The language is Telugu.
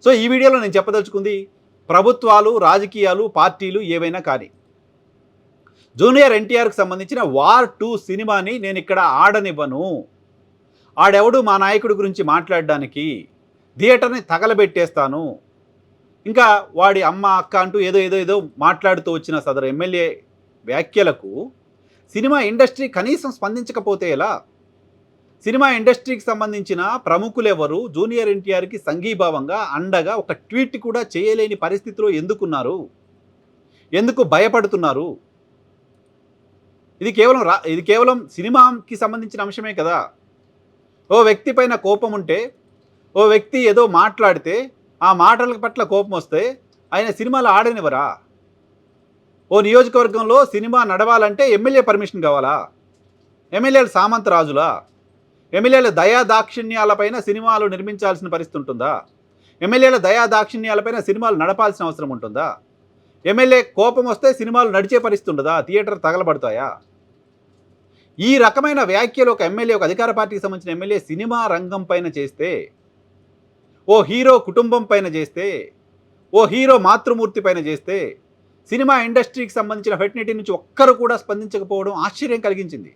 సో ఈ వీడియోలో నేను చెప్పదలుచుకుంది ప్రభుత్వాలు, రాజకీయాలు, పార్టీలు ఏవైనా కానీ జూనియర్ ఎన్టీఆర్కి సంబంధించిన వార్ 2 సినిమాని నేను ఇక్కడ ఆడనివ్వను. ఆడెవడు మా నాయకుడి గురించి మాట్లాడడానికి, థియేటర్ని తగలబెట్టేస్తాను. ఇంకా వాడి అమ్మ, అక్క అంటూ ఏదో మాట్లాడుతూ వచ్చిన సదరు ఎమ్మెల్యే వ్యాఖ్యలకు సినిమా ఇండస్ట్రీ కనీసం స్పందించకపోతే ఎలా? సినిమా ఇండస్ట్రీకి సంబంధించిన ప్రముఖులెవరు జూనియర్ ఎన్టీఆర్కి సంఘీభావంగా, అండగా ఒక ట్వీట్ కూడా చేయలేని పరిస్థితిలో ఎందుకున్నారు? ఎందుకు భయపడుతున్నారు? ఇది కేవలం సినిమాకి సంబంధించిన అంశమే కదా. ఓ వ్యక్తి పైన కోపం ఉంటే, ఓ వ్యక్తి ఏదో మాట్లాడితే ఆ మాటల పట్ల కోపం వస్తే ఆయన సినిమాలు ఆడనివ్వరా? ఓ నియోజకవర్గంలో సినిమా నడవాలంటే ఎమ్మెల్యే పర్మిషన్ కావాలా? ఎమ్మెల్యేలు సామంత రాజులా? ఎమ్మెల్యేల దయాదాక్షిణ్యాలపైన సినిమాలు నిర్మించాల్సిన పరిస్థితి ఉంటుందా? ఎమ్మెల్యేల దయాదాక్షిణ్యాలపైన సినిమాలు నడపాల్సిన అవసరం ఉంటుందా? ఎమ్మెల్యే కోపం వస్తే సినిమాలు నడిచే పరిస్థితి ఉండదా? థియేటర్ తగలబడతాయా? ఈ రకమైన వ్యాఖ్యలు ఒక ఎమ్మెల్యే, ఒక అధికార పార్టీకి సంబంధించిన ఎమ్మెల్యే సినిమా రంగం పైన చేస్తే, ఓ హీరో కుటుంబం పైన చేస్తే, ఓ హీరో మాతృమూర్తి పైన చేస్తే, సినిమా ఇండస్ట్రీకి సంబంధించిన ఫెటర్నిటీ నుంచి ఒక్కరు కూడా స్పందించకపోవడం ఆశ్చర్యం కలిగించింది.